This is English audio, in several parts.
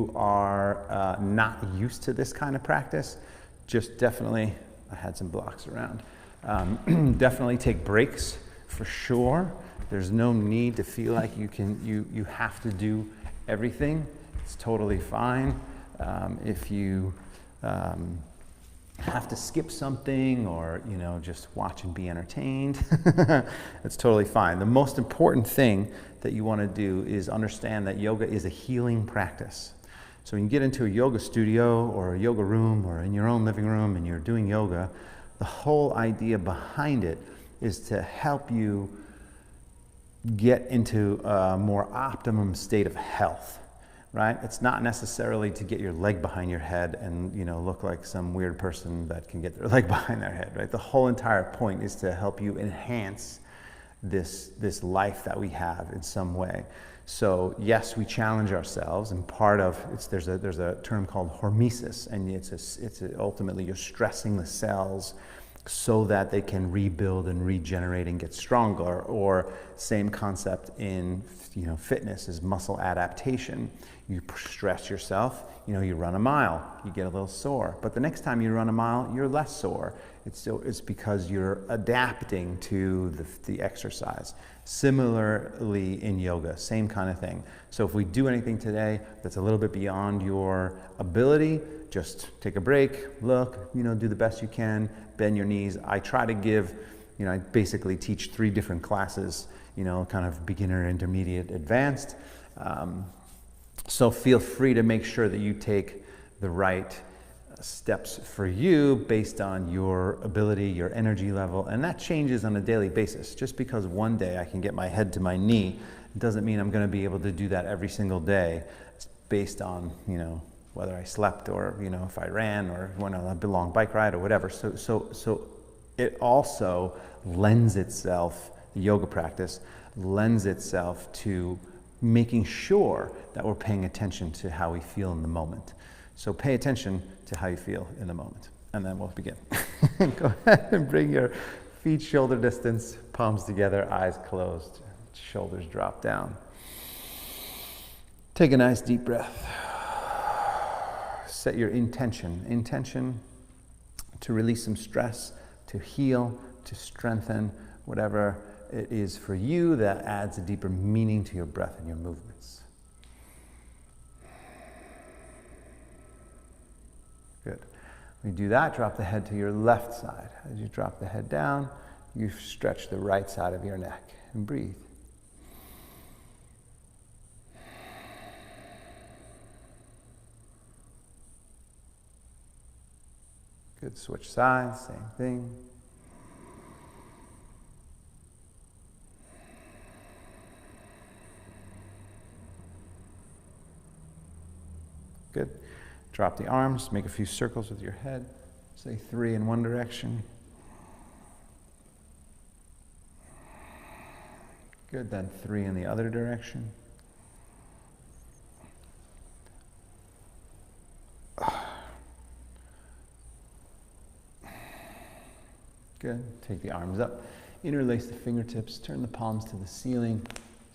you are not used to this kind of practice, just definitely, I had some blocks around, definitely take breaks for sure. There's no need to feel like you have to do everything. It's totally fine. If you have to skip something or, just watch and be entertained, it's totally fine. The most important thing that you want to do is understand that yoga is a healing practice. So when you get into a yoga studio or a yoga room or in your own living room and you're doing yoga, the whole idea behind it is to help you get into a more optimum state of health, right? It's not necessarily to get your leg behind your head and, look like some weird person that can get their leg behind their head, right? The whole entire point is to help you enhance this life that we have in some way. So yes, we challenge ourselves, and part of there's a term called hormesis, and it's ultimately you're stressing the cells so that they can rebuild and regenerate and get stronger. Or same concept in fitness is muscle adaptation. You stress yourself, you run a mile, you get a little sore, but the next time you run a mile, you're less sore. It's because you're adapting to the exercise. Similarly in yoga, same kind of thing. So if we do anything today that's a little bit beyond your ability, just take a break, look, do the best you can, bend your knees. I try to give, I basically teach 3 different classes, kind of beginner, intermediate, advanced. So feel free to make sure that you take the right steps for you based on your ability, your energy level, and that changes on a daily basis. Just because one day I can get my head to my knee doesn't mean I'm going to be able to do that every single day. It's based on, whether I slept or, if I ran or went on a long bike ride or whatever. So it also lends itself, the yoga practice lends itself to making sure that we're paying attention to how we feel in the moment. So pay attention to how you feel in the moment, and then we'll begin. Go ahead and bring your feet shoulder distance, palms together, eyes closed, shoulders drop down. Take a nice deep breath. Set your intention to release some stress, to heal, to strengthen, whatever it is for you that adds a deeper meaning to your breath and your movements. Good. When you do that, drop the head to your left side. As you drop the head down, you stretch the right side of your neck and breathe. Good. Switch sides, same thing. Good. Drop the arms, make a few circles with your head. Say 3 in one direction. Good, then 3 in the other direction. Good. Take the arms up. Interlace the fingertips. Turn the palms to the ceiling.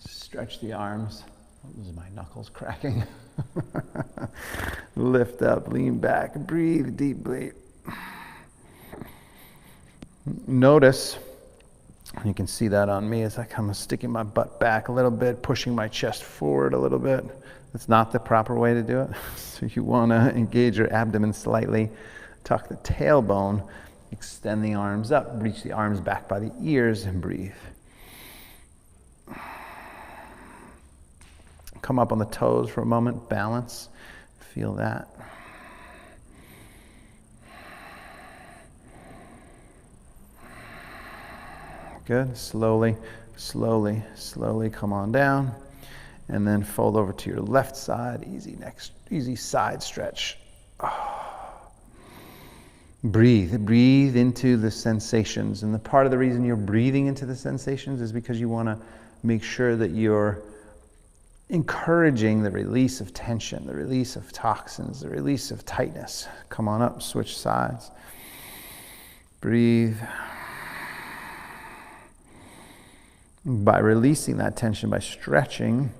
Stretch the arms. Oh, this is my knuckles cracking. Lift up, lean back, breathe deeply. Notice, you can see that on me as I come sticking my butt back a little bit, pushing my chest forward a little bit. That's not the proper way to do it. So you want to engage your abdomen slightly, tuck the tailbone, extend the arms up, reach the arms back by the ears, and breathe. Come up on the toes for a moment, balance, feel that. Good, slowly come on down, and then fold over to your left side, easy side stretch. Breathe into the sensations, and the part of the reason you're breathing into the sensations is because you want to make sure that you're encouraging the release of tension, the release of toxins, the release of tightness. Come on up, switch sides. Breathe. By releasing that tension, by stretching,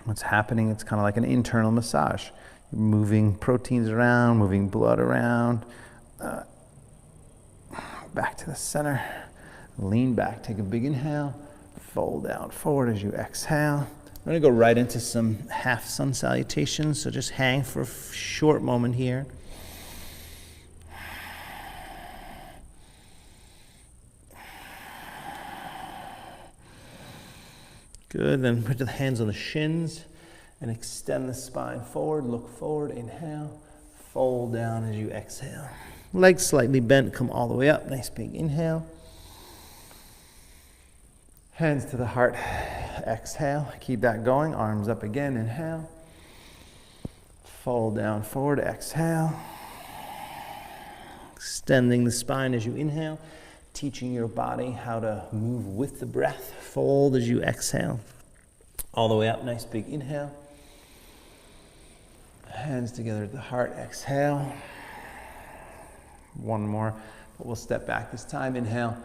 What's happening, it's kind of like an internal massage. You're moving proteins around, moving blood around. Back to the center. Lean back, take a big inhale. Fold down forward as you exhale. I'm going to go right into some half sun salutations, so just hang for a short moment here. Good, then put the hands on the shins and extend the spine forward, look forward, inhale, fold down as you exhale. Legs slightly bent, come all the way up, nice big inhale. Hands to the heart, exhale, keep that going, arms up again, inhale. Fold down forward, exhale. Extending the spine as you inhale. Teaching your body how to move with the breath. Fold as you exhale. All the way up, nice big inhale. Hands together at the heart, exhale. One more, but we'll step back this time. Inhale,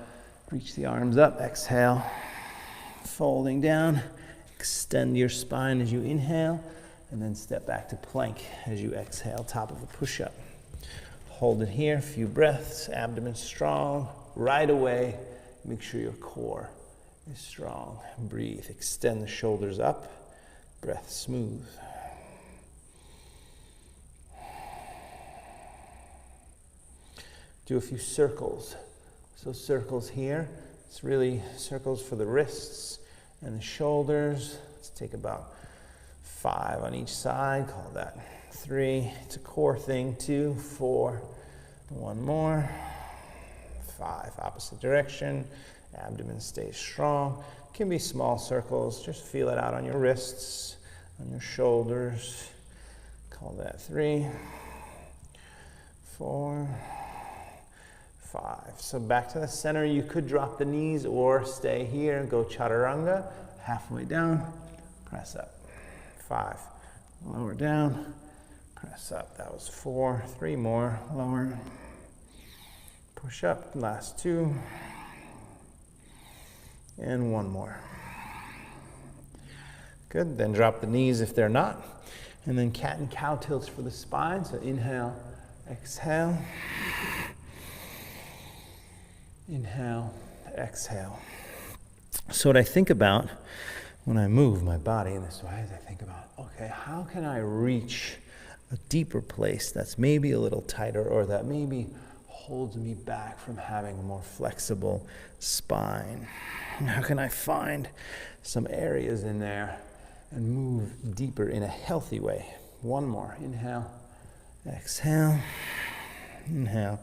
reach the arms up, exhale. Folding down, extend your spine as you inhale, and then step back to plank as you exhale, top of a push-up. Hold it here, a few breaths, abdomen strong. Right away, make sure your core is strong. Breathe, extend the shoulders up, breath smooth. Do a few circles. So circles here, it's really circles for the wrists and the shoulders. Let's take about 5 on each side, call that 3. It's a core thing, 2, 4, 1 more. 5, opposite direction, abdomen stays strong. Can be small circles, just feel it out on your wrists, on your shoulders. Call that 3, 4, 5. So back to the center, you could drop the knees or stay here, go chaturanga, halfway down, press up. 5, lower down, press up. That was 4, 3 more, lower. Push up, last 2, and 1 more. Good, then drop the knees if they're not, and then cat and cow tilts for the spine. So inhale, exhale, inhale, exhale. So what I think about when I move my body in this way is I think about, okay, how can I reach a deeper place that's maybe a little tighter, or that maybe holds me back from having a more flexible spine? How can I find some areas in there and move deeper in a healthy way? 1 more. Inhale, exhale, inhale,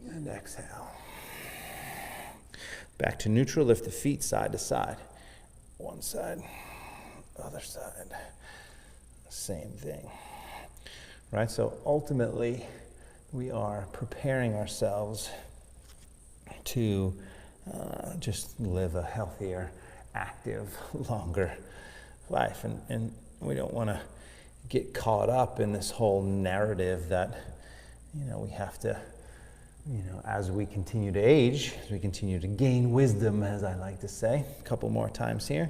and exhale. Back to neutral, lift the feet side to side. One side, other side. Same thing. Right? So ultimately, we are preparing ourselves to just live a healthier, active, longer life. And we don't want to get caught up in this whole narrative that, we have to, as we continue to age, as we continue to gain wisdom, as I like to say. A couple more times here.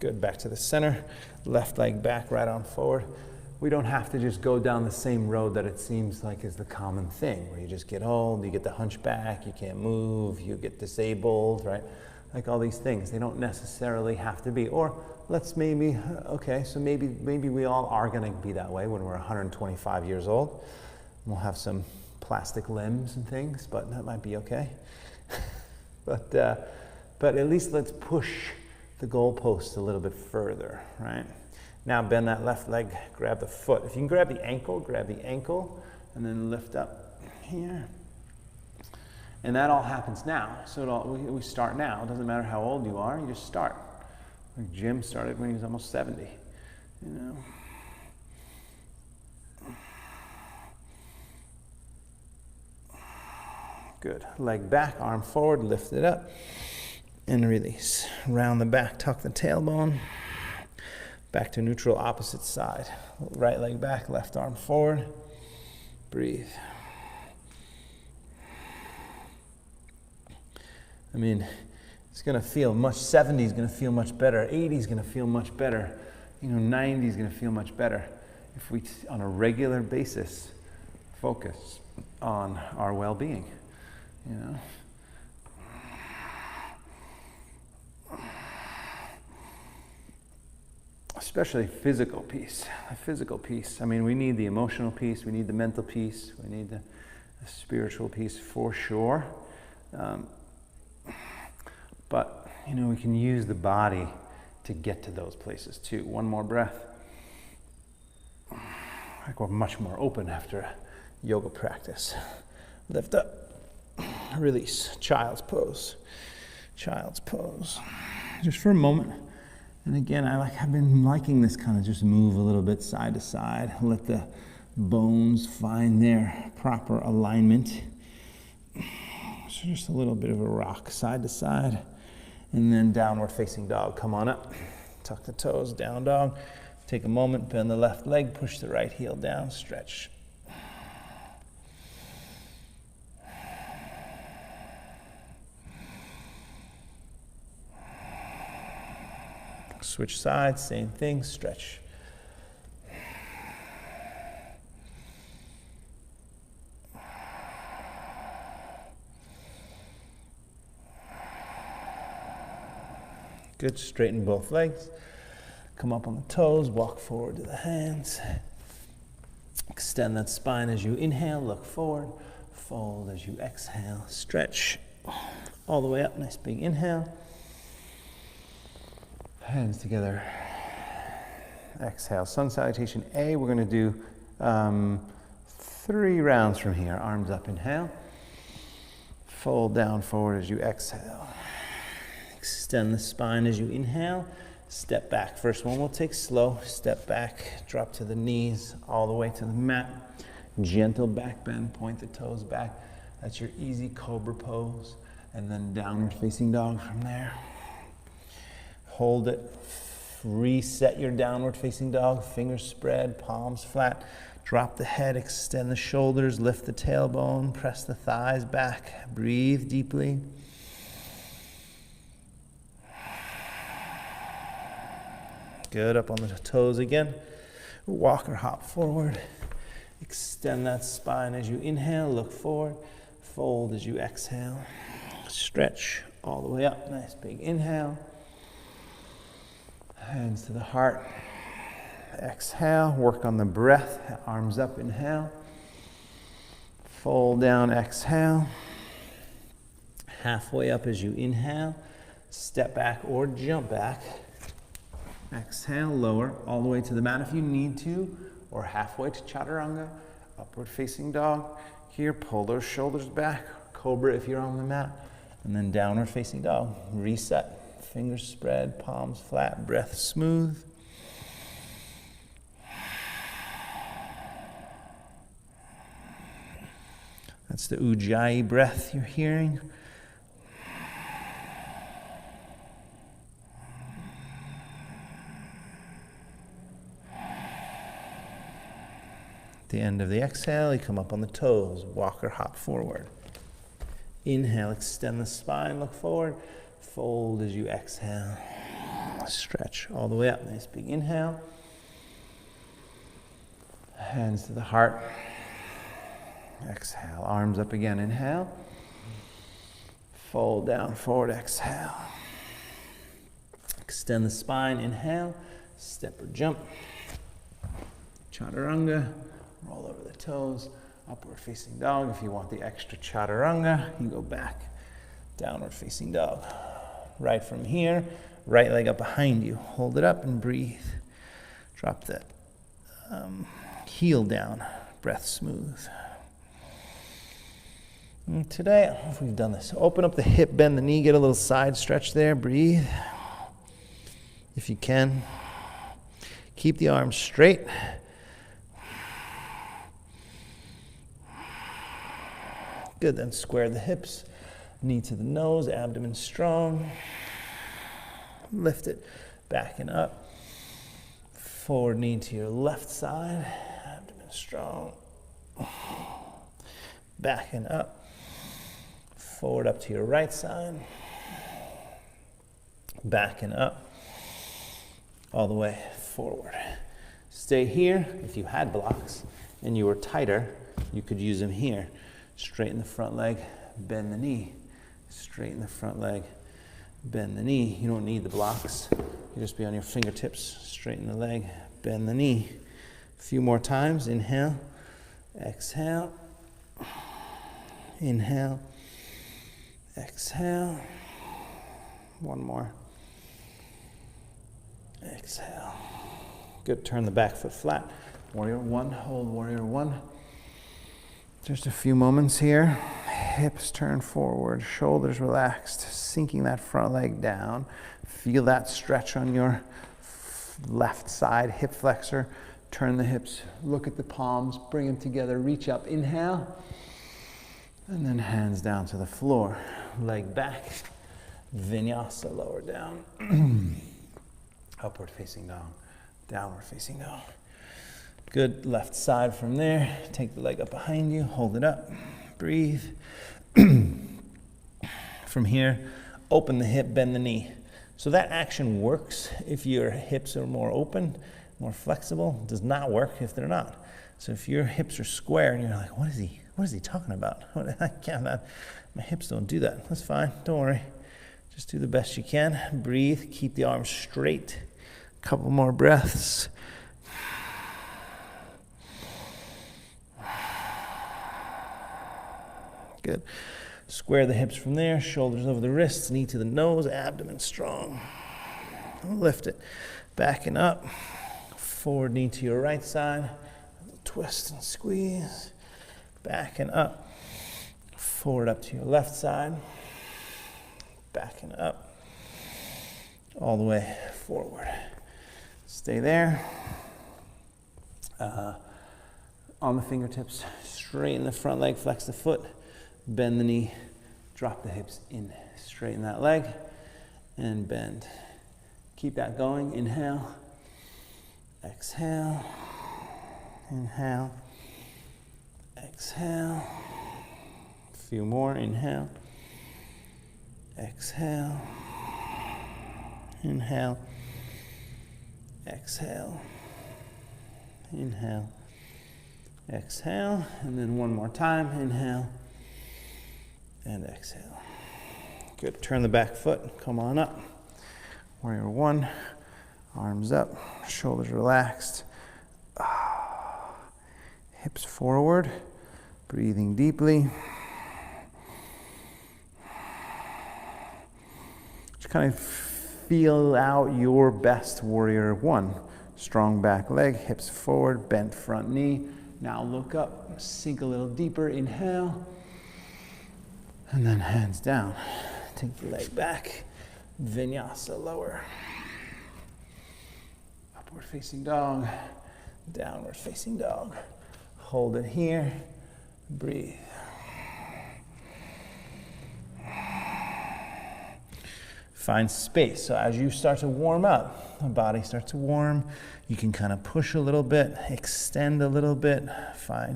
Good, back to the center, left leg back, right arm forward. We don't have to just go down the same road that it seems like is the common thing, where you just get old, you get the hunchback, you can't move, you get disabled, right? Like all these things, they don't necessarily have to be. Or let's maybe, okay, so maybe we all are gonna be that way when we're 125 years old. We'll have some plastic limbs and things, but that might be okay. But at least let's push the goalpost a little bit further, right? Now bend that left leg, grab the foot. If you can grab the ankle, and then lift up here. And that all happens now. So we start now. It doesn't matter how old you are, you just start. Like Jim started when he was almost 70, Good. Leg back, arm forward, lift it up. And release. Round the back, tuck the tailbone. Back to neutral, opposite side. Right leg back, left arm forward. Breathe. I mean, it's going to feel much, 70 is going to feel much better, 80 is going to feel much better, 90 is going to feel much better if we, on a regular basis, focus on our well-being, Especially physical peace, the physical peace. I mean, we need the emotional peace, we need the mental peace, we need the spiritual peace for sure. But, we can use the body to get to those places too. One more breath. Like we're much more open after a yoga practice. Lift up, release, child's pose. Child's pose. Just for a moment. And again, I've been liking this kind of just move a little bit side to side. Let the bones find their proper alignment. So just a little bit of a rock side to side. And then downward facing dog. Come on up. Tuck the toes, down dog. Take a moment, bend the left leg, push the right heel down, stretch. Switch sides, same thing, stretch. Good, straighten both legs. Come up on the toes, walk forward to the hands. Extend that spine as you inhale, look forward. Fold as you exhale, stretch. All the way up, nice big inhale. Hands together. Exhale. Sun Salutation A. We're going to do 3 rounds from here. Arms up, inhale. Fold down forward as you exhale. Extend the spine as you inhale. Step back. First one we'll take slow. Step back. Drop to the knees all the way to the mat. Gentle back bend. Point the toes back. That's your easy cobra pose. And then downward facing dog from there. Hold it, reset your downward facing dog, fingers spread, palms flat. Drop the head, extend the shoulders, lift the tailbone, press the thighs back. Breathe deeply. Good, up on the toes again. Walk or hop forward. Extend that spine as you inhale, look forward. Fold as you exhale. Stretch all the way up, nice big inhale. Hands to the heart. Exhale, work on the breath. Arms up, inhale. Fold down, exhale. Halfway up as you inhale. Step back or jump back. Exhale, lower all the way to the mat if you need to, or halfway to chaturanga. Upward facing dog. Here, pull those shoulders back. Cobra if you're on the mat. And then downward facing dog. Reset. Fingers spread, palms flat, breath smooth. That's the Ujjayi breath you're hearing. At the end of the exhale, you come up on the toes, walk or hop forward. Inhale, extend the spine, look forward. Fold as you exhale. Stretch all the way up. Nice big inhale. Hands to the heart. Exhale. Arms up again. Inhale. Fold down, forward, exhale. Extend the spine. Inhale. Step or jump. Chaturanga. Roll over the toes. Upward facing dog. If you want the extra chaturanga, you go back. Downward facing dog. Right from here, right leg up behind you. Hold it up and breathe. Drop the heel down. Breath smooth. And today, I don't know if we've done this. Open up the hip, bend the knee, get a little side stretch there. Breathe. If you can. Keep the arms straight. Good, then square the hips. Knee to the nose, abdomen strong. Lift it, back and up. Forward knee to your left side, abdomen strong. Back and up. Forward up to your right side. backing up, all the way forward. Stay here. If you had blocks and you were tighter, you could use them here. Straighten the front leg, bend the knee. Straighten the front leg, bend the knee. You don't need the blocks. You just be on your fingertips. Straighten the leg, bend the knee. A few more times. Inhale, exhale, inhale, exhale. One more. Exhale. Good. Turn the back foot flat. Warrior one. Hold warrior one. Just a few moments here. Hips turn forward, shoulders relaxed, sinking that front leg down. Feel that stretch on your left side, hip flexor. Turn the hips, look at the palms, bring them together, reach up, inhale, and then hands down to the floor. Leg back, Vinyasa, lower down. Upward facing dog, downward facing dog. Good, left side from there. Take the leg up behind you, hold it up, breathe. From here, open the hip, bend the knee. So that action works if your hips are more open, more flexible. It does not work if they're not. So if your hips are square and you're like, what is he talking about? I can't, my hips don't do that. That's fine, don't worry. Just do the best you can. Breathe, keep the arms straight. Couple more breaths. Good. Square the hips from there, shoulders over the wrists, knee to the nose, abdomen strong. Lift it. Backing up. Forward knee to your right side. Twist and squeeze. Backing up. Forward up to your left side. Backing up. All the way forward. Stay there. On the fingertips, straighten the front leg, flex the foot. Bend the knee, drop the hips in, straighten that leg, and bend. Keep that going. Inhale, exhale, inhale, exhale. A few more. Inhale, exhale, inhale, exhale, inhale, exhale, and then one more time. Inhale, and exhale. Good. Turn the back foot. Come on up. Warrior one. Arms up. Shoulders relaxed. Hips forward. Breathing deeply. Just kind of feel out your best warrior one. Strong back leg. Hips forward. Bent front knee. Now look up. Sink a little deeper. Inhale. And then hands down. Take the leg back. Vinyasa, lower. Upward facing dog. Downward facing dog. Hold it here. Breathe. Find space. So as you start to warm up, the body starts to warm. You can kind of push a little bit, extend a little bit,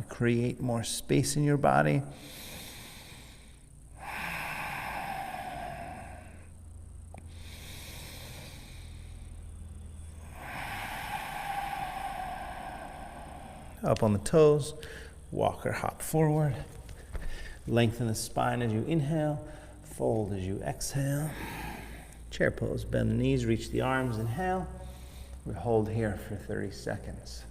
create more space in your body. Up on the toes, walk or hop forward. Lengthen the spine as you inhale, fold as you exhale. Chair pose, bend the knees, reach the arms, inhale. We hold here for 30 seconds.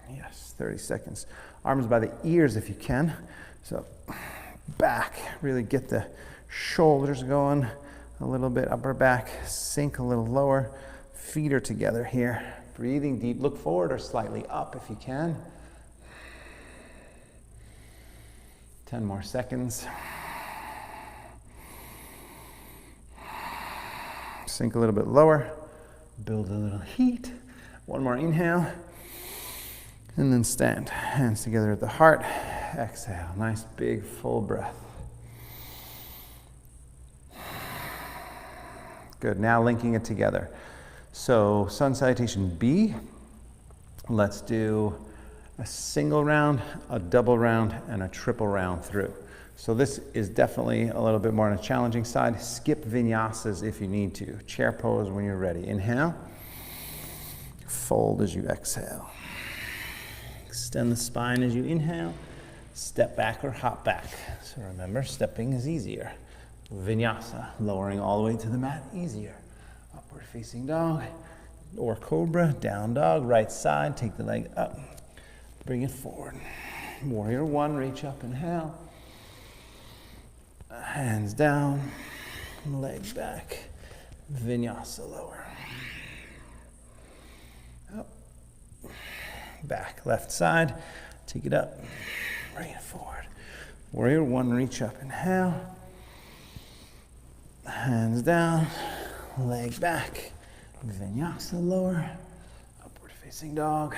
Yes, 30 seconds. Arms by the ears if you can. So back, really get the shoulders going a little bit, upper back, sink a little lower. Feet are together here. Breathing deep, look forward or slightly up if you can. 10 more seconds. Sink a little bit lower, build a little heat. One more inhale, and then stand. Hands together at the heart. Exhale, nice big full breath. Good, now linking it together. So Sun Salutation B, let's do a single round, a double round, and a triple round through. So this is definitely a little bit more on the challenging side. Skip vinyasas if you need to. Chair pose when you're ready. Inhale. Fold as you exhale. Extend the spine as you inhale. Step back or hop back. So remember, stepping is easier. Vinyasa, lowering all the way to the mat, easier. Upward facing dog or cobra, down dog, right side, take the leg up, bring it forward. Warrior one, reach up, inhale. Hands down, leg back, vinyasa lower. Up, back, left side, take it up, bring it forward. Warrior one, reach up, inhale. Hands down, leg back, vinyasa lower, upward facing dog,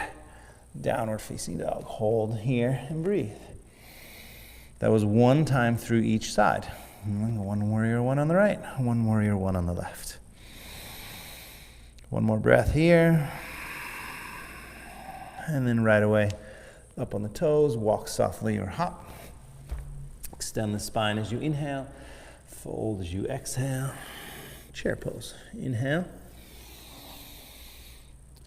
downward facing dog. Hold here and breathe. That was one time through each side. One warrior one on the right, one warrior one on the left. One more breath here. And then right away, up on the toes, walk softly or hop. Extend the spine as you inhale. Fold as you exhale. Chair pose. Inhale.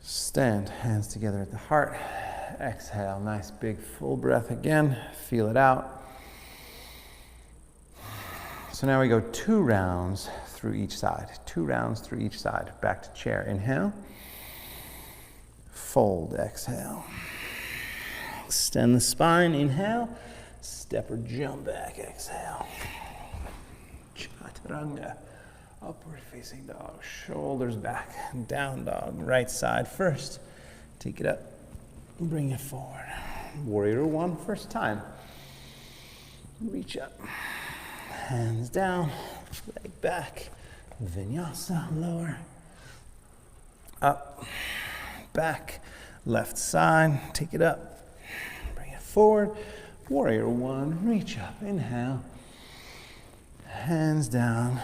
Stand, hands together at the heart. Exhale, nice big full breath again. Feel it out. So now we go 2 rounds through each side. 2 rounds through each side. Back to chair. Inhale. Fold, exhale. Extend the spine. Inhale. Step or jump back. Exhale. Chaturanga. Upward facing dog. Shoulders back. Down dog. Right side first. Take it up. Bring it forward. Warrior one, first time. Reach up. Hands down. Leg back. Vinyasa. Lower. Up. Back. Left side. Take it up. Bring it forward. Warrior one. Reach up. Inhale. Hands down.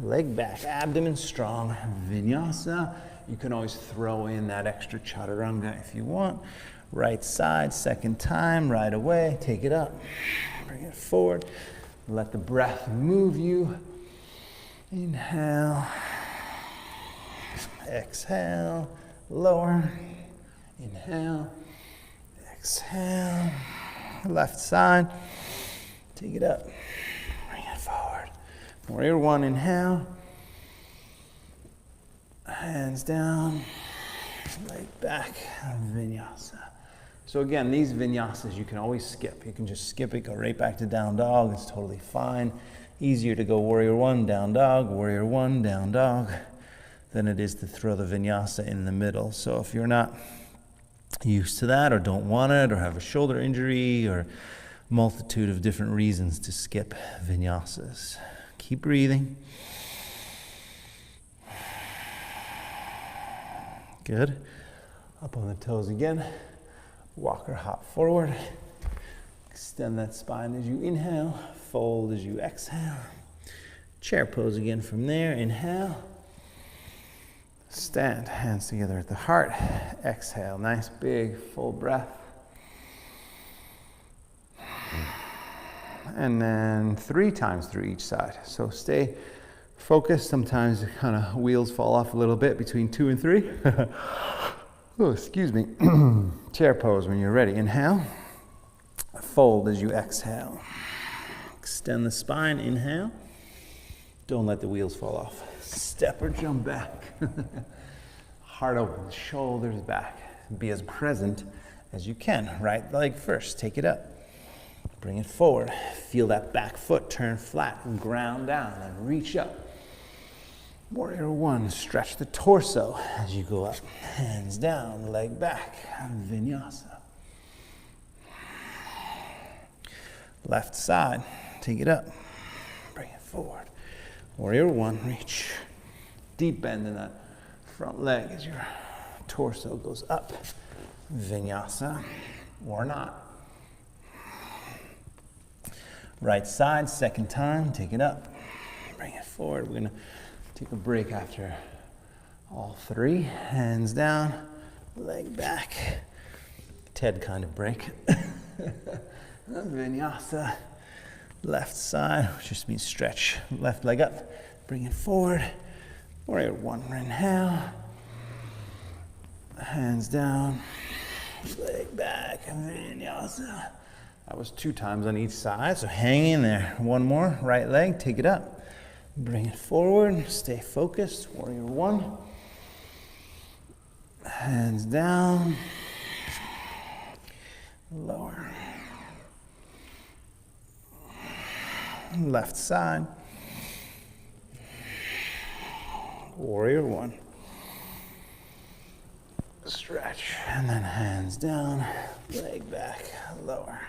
Leg back. Abdomen strong. Vinyasa. You can always throw in that extra chaturanga if you want. Right side, second time, right away. Take it up. Bring it forward. Let the breath move you. Inhale. Exhale. Lower. Inhale. Exhale. Left side. Take it up. Bring it forward. Warrior one, inhale. Hands down. Leg back. Vinyasa. So again, these vinyasas you can always skip. You can just skip it, go right back to down dog. It's totally fine. Easier to go warrior one, down dog, warrior one, down dog, than it is to throw the vinyasa in the middle. So if you're not used to that or don't want it or have a shoulder injury or multitude of different reasons to skip vinyasas, keep breathing. Good. Up on the toes again. Walk or hop forward. Extend that spine as you inhale. Fold as you exhale. Chair pose again from there. Inhale. Stand, hands together at the heart. Exhale, nice big full breath. And then 3 times through each side. So stay focused. Sometimes kind of wheels fall off a little bit between 2 and 3. Oh, excuse me. Chair pose when you're ready. Inhale. Fold as you exhale. Extend the spine. Inhale. Don't let the wheels fall off. Step or jump back. Heart open, shoulders back. Be as present as you can. Right leg first. Take it up. Bring it forward. Feel that back foot turn flat and ground down and reach up. Warrior one, stretch the torso as you go up. Hands down, leg back. Vinyasa. Left side, take it up. Bring it forward. Warrior one, reach. Deep bend in that front leg as your torso goes up. Vinyasa, or not. Right side, second time, take it up. Bring it forward. We're going to take a break after all 3. Hands down, leg back. TED kind of break. Vinyasa. Left side, which just means stretch. Left leg up, bring it forward. Warrior one, inhale. Hands down, leg back, Vinyasa. That was 2 times on each side, so hang in there. One more, right leg, take it up. Bring it forward, stay focused, warrior one. Hands down, lower. Left side, warrior one. Stretch, and then hands down, leg back, lower.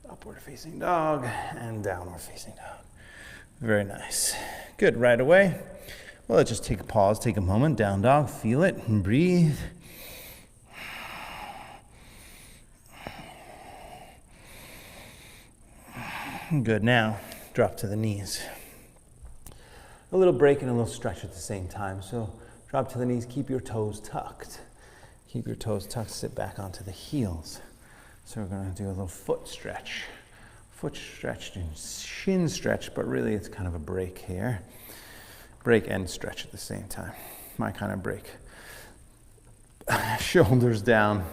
Upward facing dog, and downward facing dog. Very nice. Good, right away. Well, let's just take a pause, take a moment. Down dog, feel it, and breathe. Good, now drop to the knees. A little break and a little stretch at the same time. So drop to the knees, keep your toes tucked. Keep your toes tucked, sit back onto the heels. So we're gonna do a little foot stretch. Foot stretch and shin stretch, but really it's kind of a break here. Break and stretch at the same time. My kind of break. Shoulders down.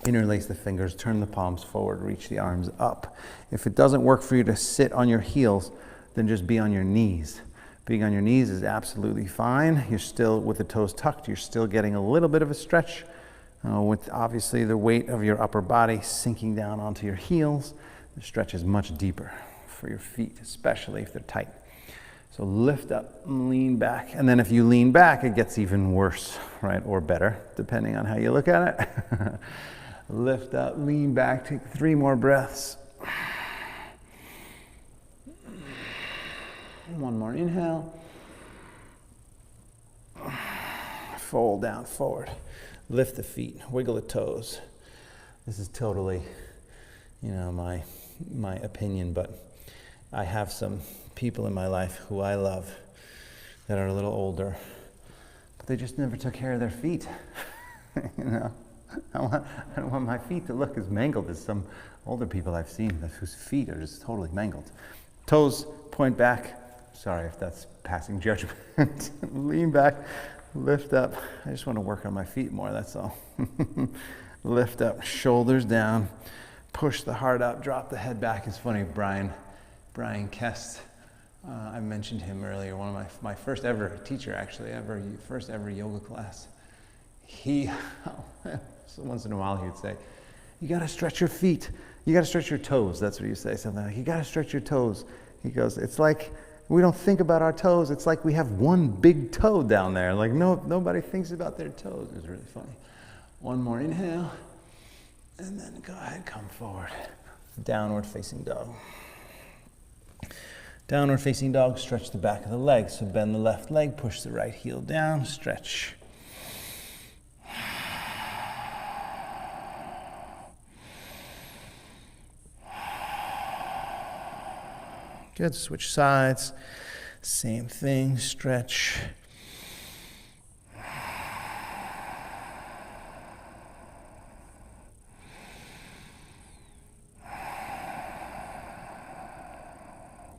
Interlace the fingers, turn the palms forward, reach the arms up. If it doesn't work for you to sit on your heels, then just be on your knees. Being on your knees is absolutely fine. You're still, with the toes tucked, you're still getting a little bit of a stretch with obviously the weight of your upper body sinking down onto your heels. The stretch is much deeper for your feet, especially if they're tight. So lift up, lean back, and then if you lean back, it gets even worse, right? Or better, depending on how you look at it. Lift up, lean back, take 3 more breaths. 1 more inhale. Fold down, forward. Lift the feet, wiggle the toes. This is totally, my opinion, but I have some people in my life who I love that are a little older, but they just never took care of their feet. I don't want my feet to look as mangled as some older people I've seen whose feet are just totally mangled. Toes point back. Sorry if that's passing judgment. Lean back, lift up. I just want to work on my feet more, that's all. Lift up, shoulders down, push the heart up, drop the head back. It's funny, Brian Kest, I mentioned him earlier, one of my first ever teacher, actually, first ever yoga class. He, so once in a while he would say, you got to stretch your feet. You got to stretch your toes. That's what you say, something like, you got to stretch your toes. He goes, it's like, we don't think about our toes. It's like we have one big toe down there. Like nobody thinks about their toes. It was really funny. 1 more inhale, and then go ahead, come forward. Downward facing dog. Downward facing dog, stretch the back of the leg. So bend the left leg, push the right heel down, stretch. Good, switch sides. Same thing, stretch.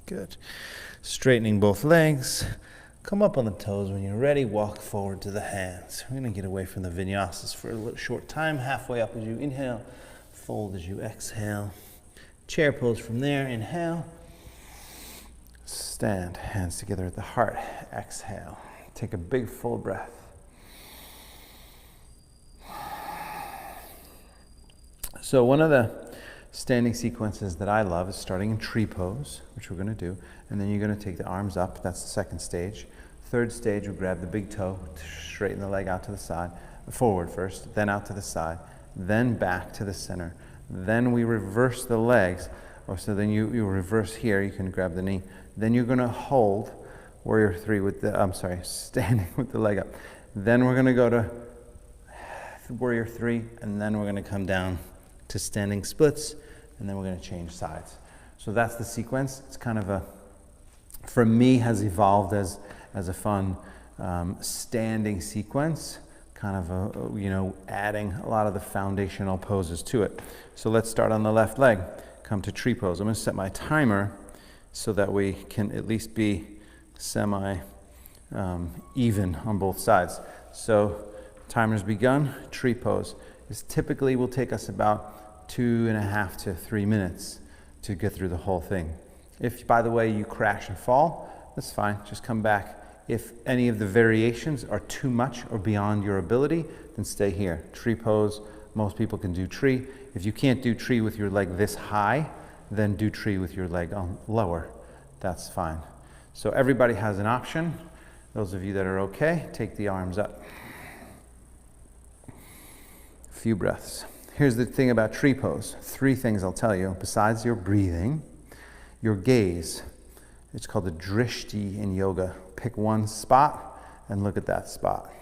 Good. Straightening both legs. Come up on the toes when you're ready. Walk forward to the hands. We're going to get away from the vinyasas for a little short time. Halfway up as you inhale. Fold as you exhale. Chair pose from there. Inhale. Stand, hands together at the heart. Exhale. Take a big full breath. So one of the standing sequences that I love is starting in tree pose, which we're going to do, and then you're going to take the arms up. That's the second stage. Third stage, we grab the big toe, straighten the leg out to the side, forward first, then out to the side, then back to the center. Then we reverse the legs. So then you reverse here, you can grab the knee. Then you're going to hold warrior 3 with the, standing with the leg up. Then we're going to go to warrior 3, and then we're going to come down to standing splits, and then we're going to change sides. So that's the sequence. It's kind of for me, has evolved as a fun standing sequence, kind of adding a lot of the foundational poses to it. So let's start on the left leg. come to tree pose. I'm going to set my timer so that we can at least be semi even on both sides. So timer's begun. Tree pose. This typically will take us about 2.5 to 3 minutes to get through the whole thing. If, by the way, you crash and fall, that's fine. Just come back. If any of the variations are too much or beyond your ability, then stay here. Tree pose, most people can do tree. If you can't do tree with your leg this high, then do tree with your leg lower. That's fine. So everybody has an option. Those of you that are okay, take the arms up. A few breaths. Here's the thing about tree pose. 3 things I'll tell you. Besides your breathing, your gaze. It's called the drishti in yoga. Pick one spot and look at that spot.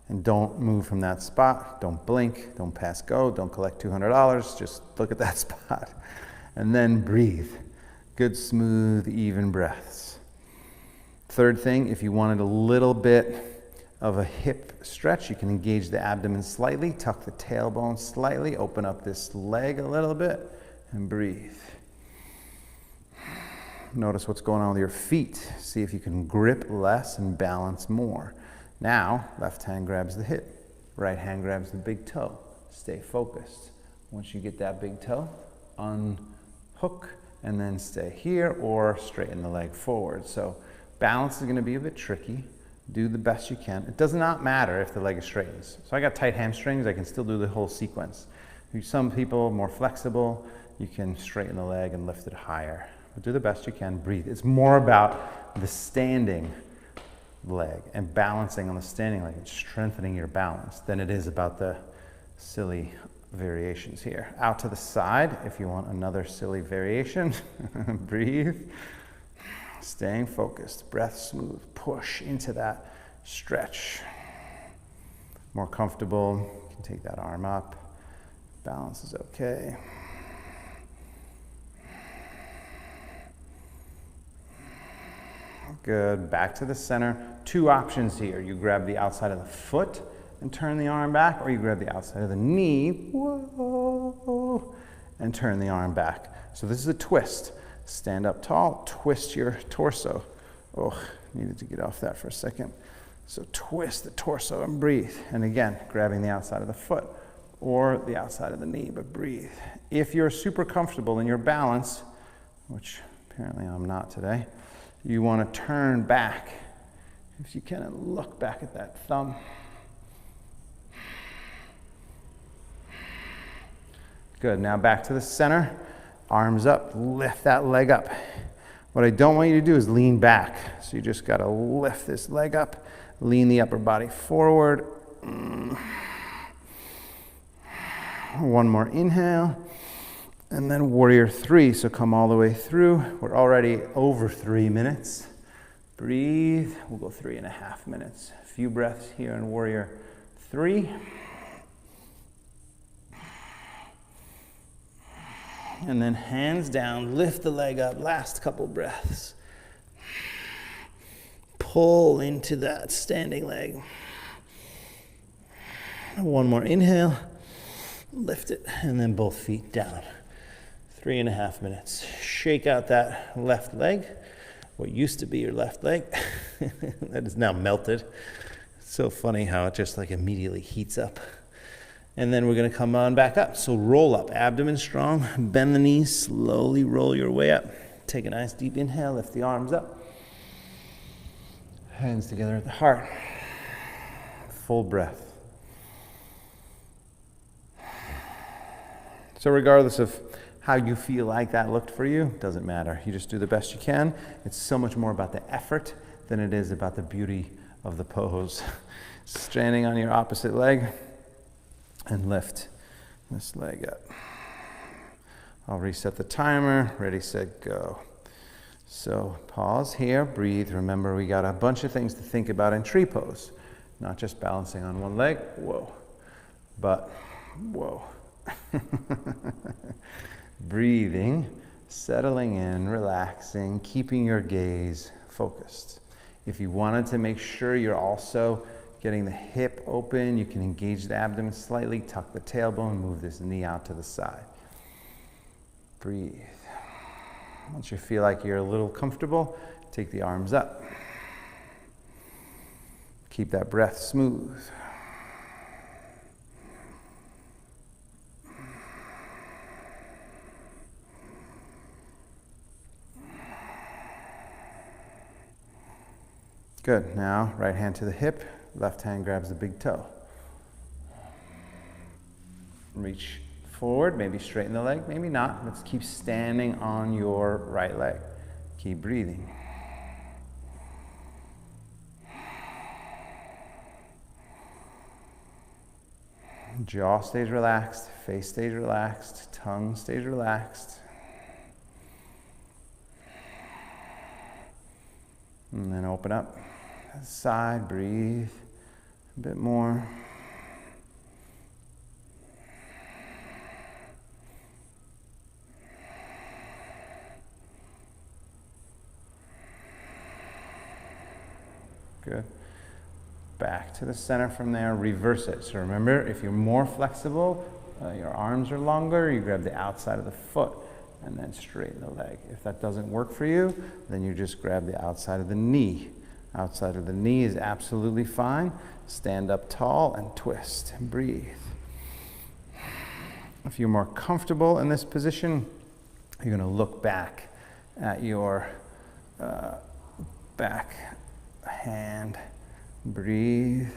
And don't move from that spot. Don't blink. Don't pass go. Don't collect $200. Just look at that spot. And then breathe. Good, smooth, even breaths. Third thing, if you wanted a little bit of a hip stretch, you can engage the abdomen slightly, tuck the tailbone slightly, open up this leg a little bit, and breathe. Notice what's going on with your feet. See if you can grip less and balance more. Now, left hand grabs the hip, right hand grabs the big toe. Stay focused. Once you get that big toe, unhook, and then stay here or straighten the leg forward. So balance is going to be a bit tricky. Do the best you can. It does not matter if the leg straightens. So I got tight hamstrings, I can still do the whole sequence. Some people more flexible, you can straighten the leg and lift it higher. But do the best you can, breathe. It's more about the standing leg and balancing on the standing leg and strengthening your balance than it is about the silly variations here. Out to the side if you want another silly variation. Breathe. Staying focused, breath smooth, push into that stretch. More comfortable, you can take that arm up. Balance is okay. Good, back to the center. 2 options here. You grab the outside of the foot and turn the arm back, or you grab the outside of the knee, whoa, and turn the arm back. So this is a twist. Stand up tall, twist your torso. Oh, needed to get off that for a second. So twist the torso and breathe. And again, grabbing the outside of the foot or the outside of the knee, but breathe. If you're super comfortable in your balance, which apparently I'm not today, you want to turn back. If you can, and look back at that thumb. Good, now back to the center. Arms up, lift that leg up. What I don't want you to do is lean back. So you just got to lift this leg up, lean the upper body forward. One more inhale, and then warrior 3. So come all the way through. We're already over 3 minutes. Breathe. We'll go 3.5 minutes. A few breaths here in warrior 3. And then hands down, lift the leg up, last couple breaths. Pull into that standing leg. One more inhale, lift it, and then both feet down. 3.5 minutes. Shake out that left leg, what used to be your left leg. That is now melted. It's so funny how it just like immediately heats up. And then we're going to come on back up. So roll up, abdomen strong, bend the knees, slowly roll your way up. Take a nice deep inhale, lift the arms up. Hands together at the heart. Full breath. So regardless of how you feel like that looked for you, doesn't matter. You just do the best you can. It's so much more about the effort than it is about the beauty of the pose. Standing on your opposite leg. And lift this leg up. I'll reset the timer. Ready, set, go. So pause here, breathe. Remember, we got a bunch of things to think about in tree pose. Not just balancing on one leg, whoa, but whoa. Breathing, settling in, relaxing, keeping your gaze focused. If you wanted to make sure you're also getting the hip open, you can engage the abdomen slightly, tuck the tailbone, move this knee out to the side. Breathe. Once you feel like you're a little comfortable, take the arms up. Keep that breath smooth. Good. Now, right hand to the hip, left hand grabs the big toe. Reach forward, maybe straighten the leg, maybe not. Let's keep standing on your right leg. Keep breathing. Jaw stays relaxed, face stays relaxed, tongue stays relaxed. And then open up. Side, breathe a bit more. Good. Back to the center from there, reverse it. So remember, if you're more flexible, your arms are longer, you grab the outside of the foot and then straighten the leg. If that doesn't work for you, then you just grab the outside of the knee. Outside of the knee is absolutely fine. Stand up tall and twist and breathe. If you're more comfortable in this position, you're going to look back at your back hand. Breathe.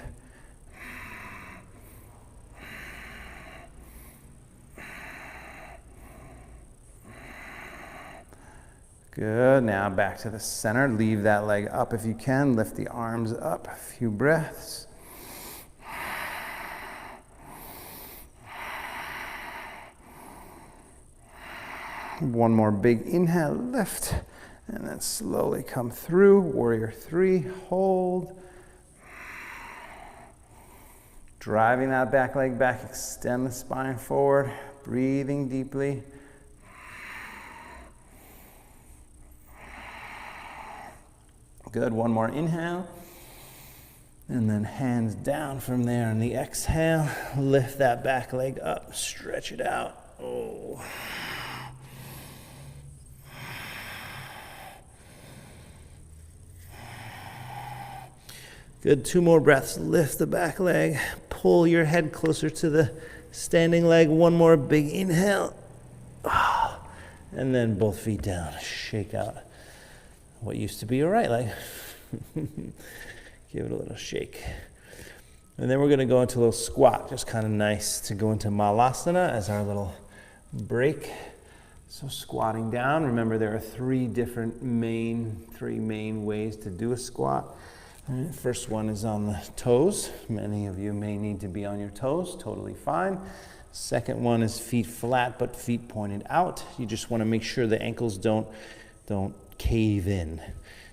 Good. Now back to the center. Leave that leg up if you can. Lift the arms up. A few breaths. One more big inhale, lift, and then slowly come through. Warrior 3, hold. Driving that back leg back, extend the spine forward, breathing deeply. Good, one more inhale. And then hands down from there on the exhale. Lift that back leg up, stretch it out. Oh. Good, 2 more breaths. Lift the back leg, pull your head closer to the standing leg. One more big inhale. And then both feet down. Shake out what used to be your right leg. Give it a little shake. And then we're going to go into a little squat. Just kind of nice to go into Malasana as our little break. So squatting down. Remember, there are 3 main ways to do a squat. Right, first one is on the toes. Many of you may need to be on your toes, totally fine. Second one is feet flat but feet pointed out. You just want to make sure the ankles don't cave in.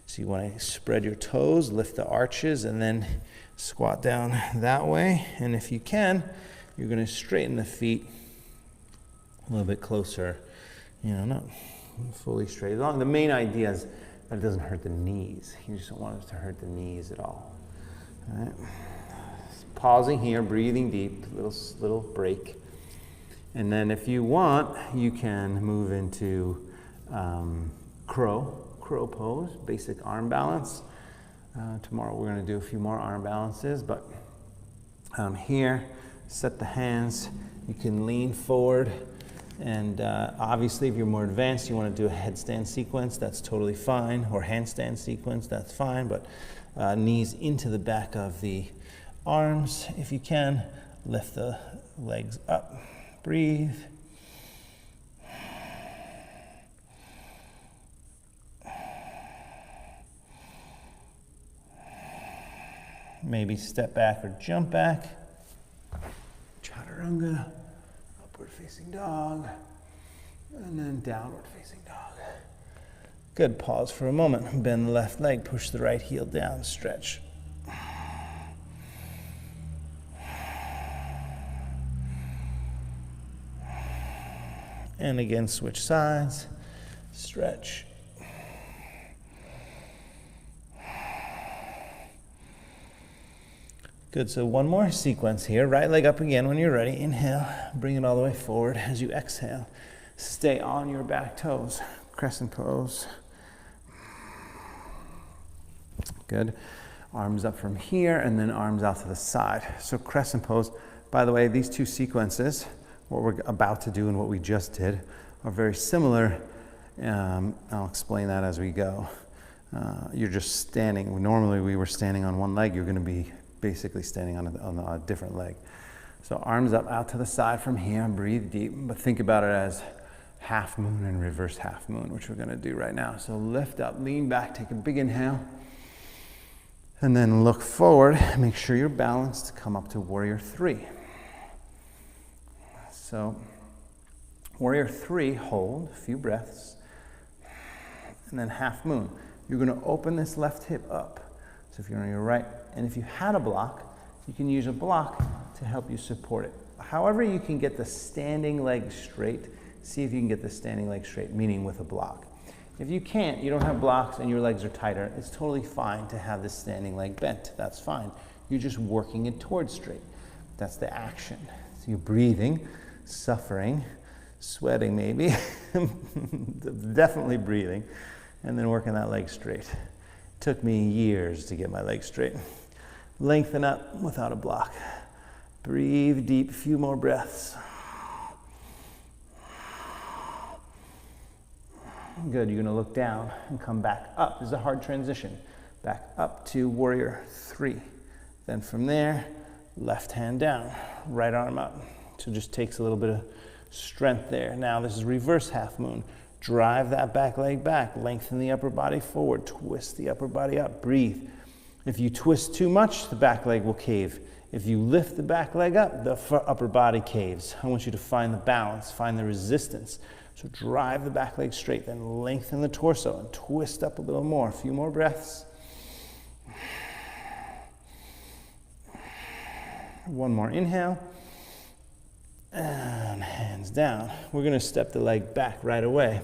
So you want to spread your toes, lift the arches, and then squat down that way. And if you can, you're going to straighten the feet a little bit closer, not fully straight along. The main idea is that it doesn't hurt the knees. You just don't want it to hurt the knees at all. All right. Pausing here, breathing deep, little break. And then if you want, you can move into crow pose, basic arm balance. Tomorrow we're going to do a few more arm balances, but here, set the hands. You can lean forward. And obviously, if you're more advanced, you want to do a headstand sequence, that's totally fine, or handstand sequence, that's fine, but knees into the back of the arms. If you can, lift the legs up, breathe. Maybe step back or jump back. Chaturanga. Upward facing dog, and then downward facing dog. Good, pause for a moment. Bend the left leg, push the right heel down, stretch. And again, switch sides, stretch. Good, so one more sequence here. Right leg up again when you're ready. Inhale, bring it all the way forward. As you exhale, Stay on your back toes. Crescent pose. Good. Arms up from here and then arms out to the side. So crescent pose. By the way, these two sequences, what we're about to do and what we just did, are very similar. I'll explain that as we go. You're just standing. Normally we were standing on one leg. You're going to be basically standing on a different leg. So arms up out to the side from here. Breathe deep, but think about it as half moon and reverse half moon, which we're going to do right now. So lift up, lean back, take a big inhale. And then look forward, make sure you're balanced, come up to warrior three. So warrior three, hold a few breaths, and then half moon. You're gonna open this left hip up. So if you're on your right, and if you had a block, you can use a block to help you support it. However you can get the standing leg straight, see if you can get the standing leg straight, meaning with a block. If you can't, you don't have blocks and your legs are tighter, it's totally fine to have this standing leg bent. That's fine. You're just working it towards straight. That's the action. So you're breathing, suffering, sweating maybe, definitely breathing, and then working that leg straight. Took me years to get my leg straight. Lengthen up without a block. Breathe deep, few more breaths. Good, you're gonna look down and come back up. This is a hard transition. Back up to warrior three. Then from there, left hand down, right arm up. So it just takes a little bit of strength there. Now this is reverse half moon. Drive that back leg back, lengthen the upper body forward, twist the upper body up, breathe. If you twist too much, the back leg will cave. If you lift the back leg up, the upper body caves. I want you to find the balance, find the resistance. So drive the back leg straight, then lengthen the torso and twist up a little more. A few more breaths. One more inhale. And hands down. We're going to step the leg back right away.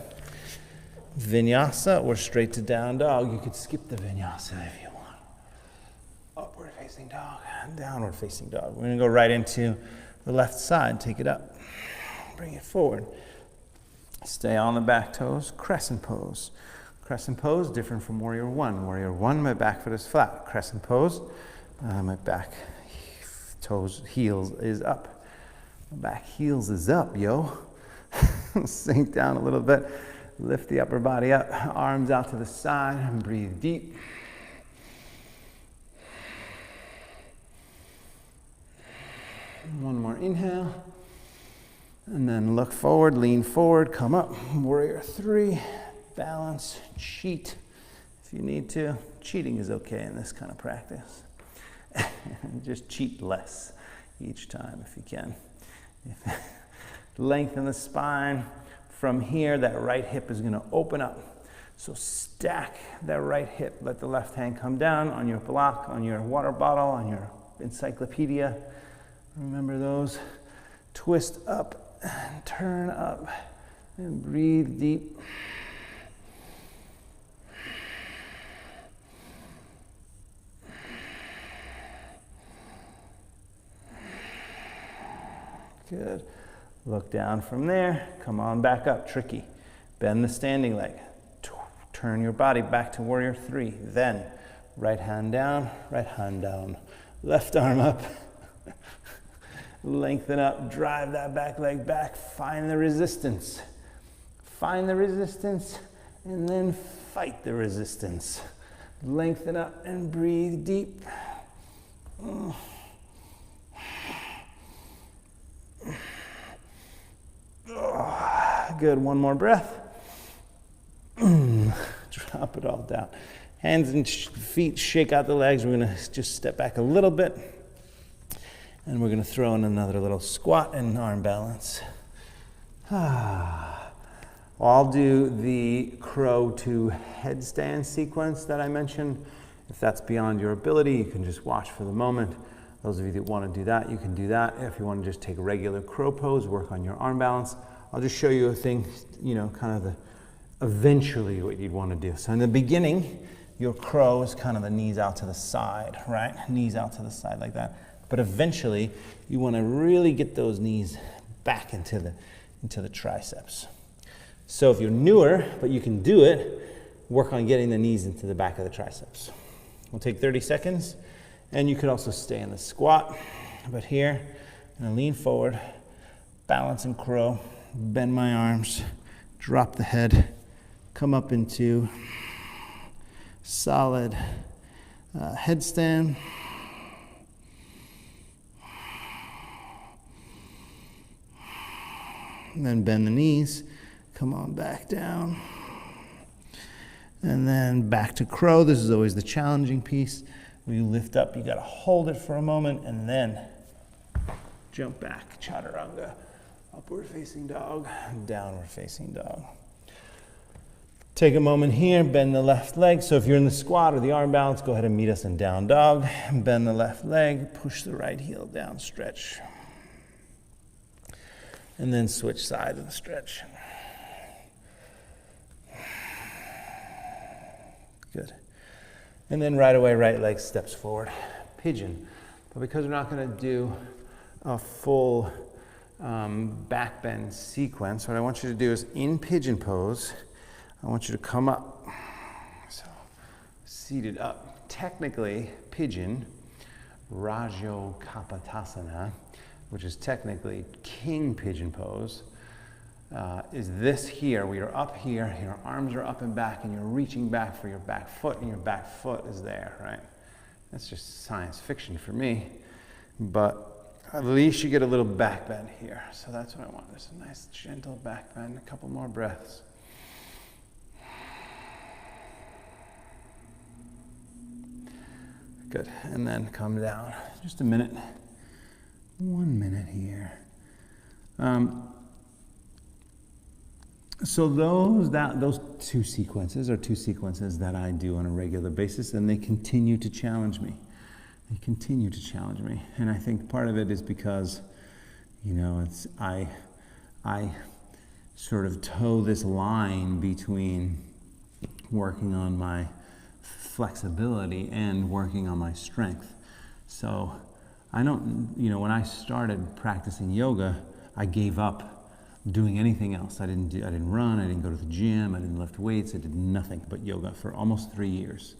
Vinyasa or straight to down dog. You could skip the vinyasa if you want. Upward facing dog, downward facing dog. We're going to go right into the left side. Take it up. Bring it forward. Stay on the back toes, crescent pose. Crescent pose, different from warrior one. Warrior one, my back foot is flat. Crescent pose, my back toes, heels is up. My back heels is up, yo. Sink down a little bit. Lift the upper body up, arms out to the side, and breathe deep. One more inhale. And then look forward, lean forward, come up. Warrior three, balance, cheat if you need to. Cheating is okay in this kind of practice. Just cheat less each time if you can. Lengthen the spine. From here, that right hip is going to open up. So stack that right hip. Let the left hand come down on your block, on your water bottle, on your encyclopedia. Remember those. Twist up. And turn up and breathe deep. Good. Look down from there. Come on back up. Tricky. Bend the standing leg. Turn your body back to warrior three. Then right hand down, left arm up. Lengthen up, drive that back leg back, find the resistance. Find the resistance, and then fight the resistance. Lengthen up and breathe deep. Good, one more breath. Drop it all down. Hands and feet, shake out the legs. We're gonna just step back a little bit. And we're going to throw in another little squat and arm balance. I'll do the crow to headstand sequence that I mentioned. If that's beyond your ability, you can just watch for the moment. Those of you that want to do that, you can do that. If you want to just take a regular crow pose, work on your arm balance. I'll just show you a thing, kind of eventually what you'd want to do. So in the beginning, your crow is kind of the knees out to the side, right? Knees out to the side like that. But eventually, you want to really get those knees back into the triceps. So if you're newer, but you can do it, work on getting the knees into the back of the triceps. We'll take 30 seconds, and you could also stay in the squat. But here, I'm gonna lean forward, balance and crow, bend my arms, drop the head, come up into solid headstand. And then bend the knees, come on back down. And then back to crow. This is always the challenging piece. When you lift up, you gotta hold it for a moment and then jump back. Chaturanga, upward facing dog, downward facing dog. Take a moment here, bend the left leg. So if you're in the squat or the arm balance, go ahead and meet us in down dog. Bend the left leg, push the right heel down, stretch. And then switch side of the stretch. Good. And then right away, right leg steps forward. Pigeon. But because we're not going to do a full back bend sequence, what I want you to do is in pigeon pose, I want you to come up. So seated up. Technically, pigeon, Rajo Kapotasana, which is technically king pigeon pose, is this here. We are up here, your arms are up and back, and you're reaching back for your back foot, and your back foot is there, right? That's just science fiction for me, but at least you get a little back bend here. So that's what I want, just a nice gentle back bend, a couple more breaths. Good, and then come down, just a minute. 1 minute here. So those two sequences are two sequences that I do on a regular basis, and they continue to challenge me. They continue to challenge me, and I think part of it is because, you know, I sort of toe this line between working on my flexibility and working on my strength. So I don't, you know, when I started practicing yoga, I gave up doing anything else. I didn't run, I didn't go to the gym, I didn't lift weights, I did nothing but yoga for almost 3 years.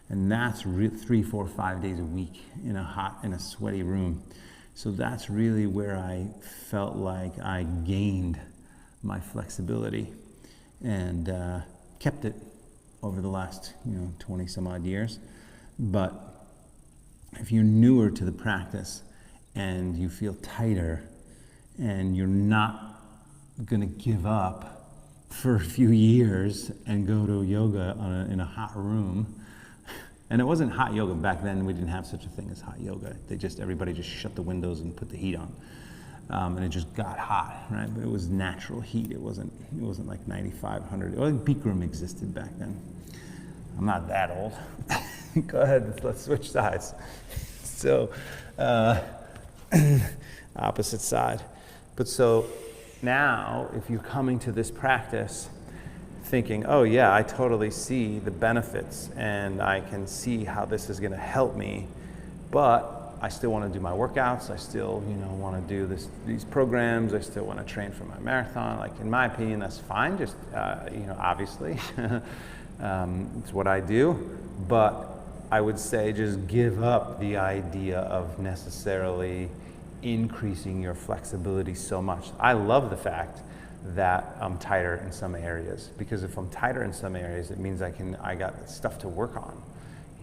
And that's 3, 4, 5 days a week in a sweaty room. So that's really where I felt like I gained my flexibility and kept it over the last, 20 some odd years. But if you're newer to the practice and you feel tighter and you're not going to give up for a few years and go to yoga in a hot room, and it wasn't hot yoga back then, we didn't have such a thing as hot yoga. Everybody just shut the windows and put the heat on. And it just got hot, right? But it was natural heat. It wasn't like 95, 100. Well, Bikram existed back then. I'm not that old. Go ahead, let's switch sides. So, opposite side. But so now, if you're coming to this practice thinking, oh yeah, I totally see the benefits and I can see how this is gonna help me, but I still wanna do my workouts, I still wanna do these programs, I still wanna train for my marathon, like in my opinion, that's fine, just, obviously, it's what I do, but I would say just give up the idea of necessarily increasing your flexibility so much. I love the fact that I'm tighter in some areas, because if I'm tighter in some areas, it means I got stuff to work on.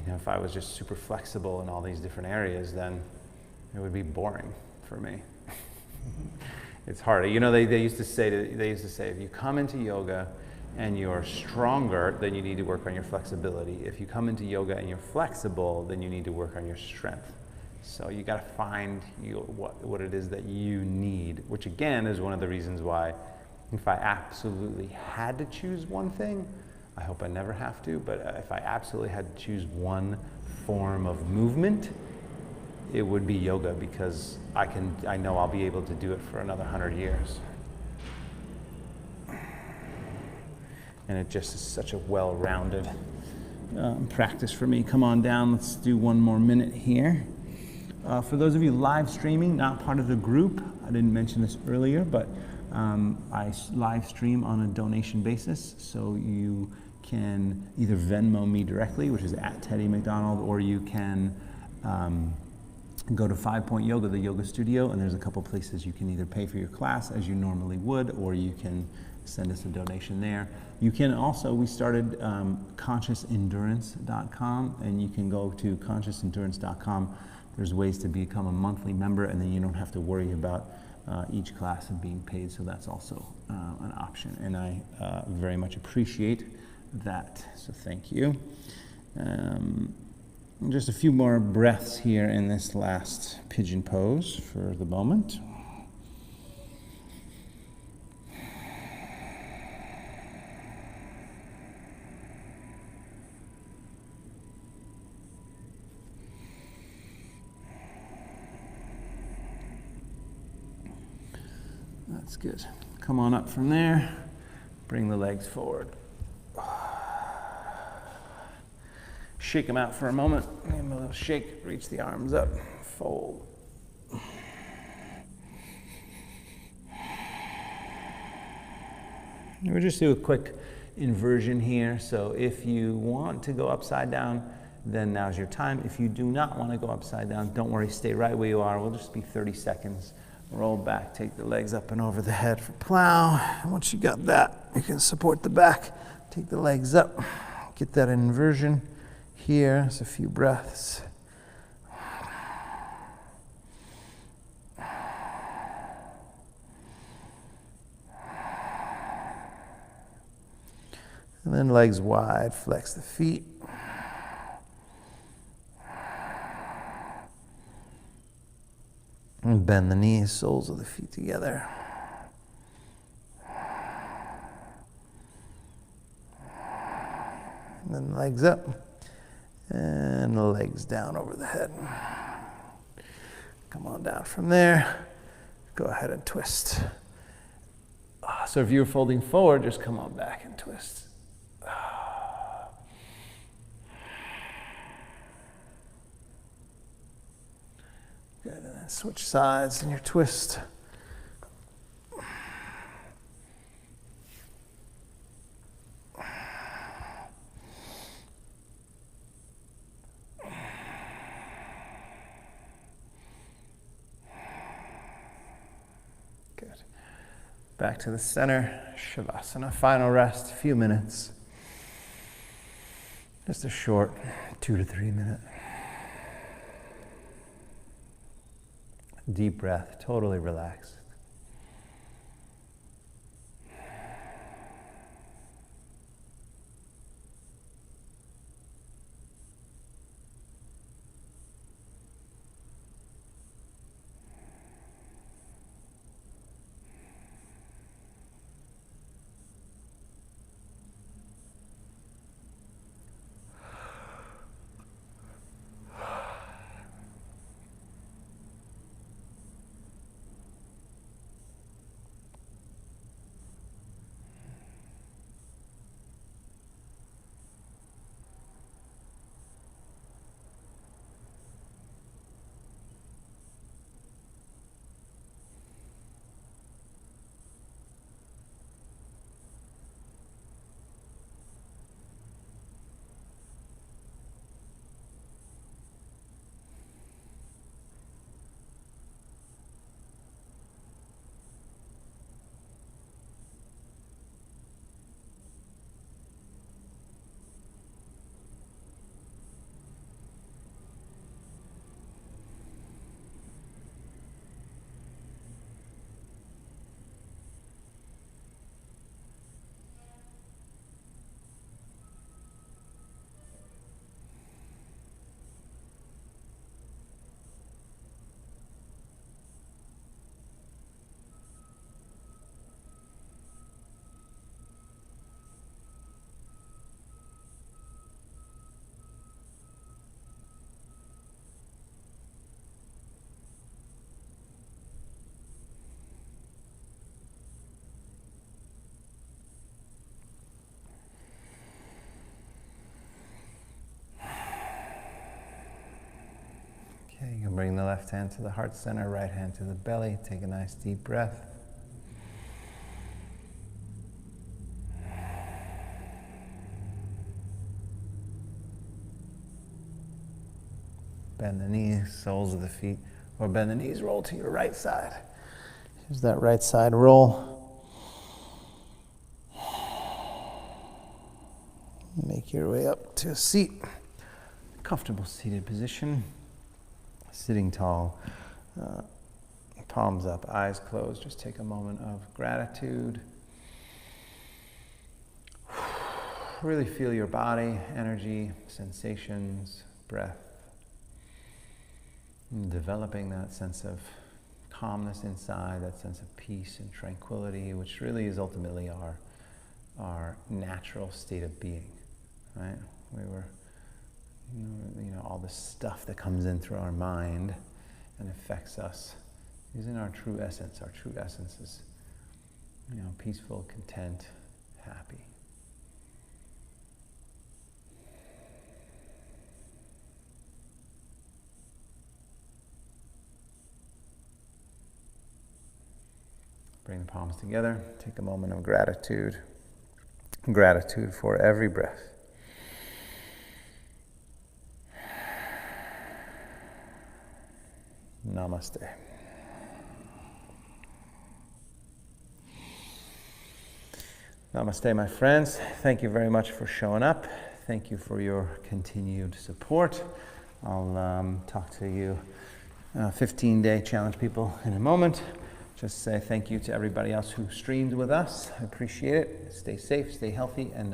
If I was just super flexible in all these different areas, then it would be boring for me. It's hard. They used to say if you come into yoga and you're stronger, then you need to work on your flexibility. If you come into yoga and you're flexible, then you need to work on your strength. So you got to find what it is that you need, which again is one of the reasons why, if I absolutely had to choose one thing, I hope I never have to, but if I absolutely had to choose one form of movement, it would be yoga, because I know I'll be able to do it for another 100 years. And it just is such a well-rounded practice for me. Come on down, let's do one more minute here. For those of you live streaming, not part of the group, I didn't mention this earlier, but I live stream on a donation basis, so you can either Venmo me directly, which is at Teddy McDonald, or you can go to 5 Point Yoga, the yoga studio, and there's a couple places you can either pay for your class as you normally would, or you can send us a donation there. You can also, we started consciousendurance.com, and you can go to consciousendurance.com. There's ways to become a monthly member, and then you don't have to worry about each class and being paid, so that's also an option, and I very much appreciate that, so thank you. Just a few more breaths here in this last pigeon pose for the moment. That's good. Come on up from there. Bring the legs forward. Shake them out for a moment. Give them a little shake. Reach the arms up. Fold. We'll just do a quick inversion here. So if you want to go upside down, then now's your time. If you do not want to go upside down, don't worry. Stay right where you are. We'll just be 30 seconds. Roll back. Take the legs up and over the head for plow. And once you got that, you can support the back. Take the legs up. Get that inversion. Here, just a few breaths. And then legs wide, flex the feet. And bend the knees, soles of the feet together. And then legs up. And the legs down over the head. Come on down from there. Go ahead and twist. So if you're folding forward, just come on back and twist. Good, and then switch sides in your twist. Back to the center, Shavasana, final rest, a few minutes. Just a short 2 to 3 minute. Deep breath, totally relaxed. Okay, you can bring the left hand to the heart center, right hand to the belly. Take a nice deep breath. Bend the knees, soles of the feet, or bend the knees, roll to your right side. Here's that right side roll. Make your way up to a seat. Comfortable seated position. Sitting tall. Palms up, eyes closed. Just take a moment of gratitude. Really feel your body, energy, sensations, breath. And developing that sense of calmness inside, that sense of peace and tranquility, which really is ultimately our natural state of being, right? We were, all the stuff that comes in through our mind and affects us isn't our true essence. Our true essence is, peaceful, content, happy. Bring the palms together. Take a moment of gratitude. Gratitude for every breath. Namaste. Namaste, my friends. Thank you very much for showing up. Thank you for your continued support. I'll talk to you 15-day challenge people in a moment. Just say thank you to everybody else who streamed with us. I appreciate it. Stay safe, stay healthy, and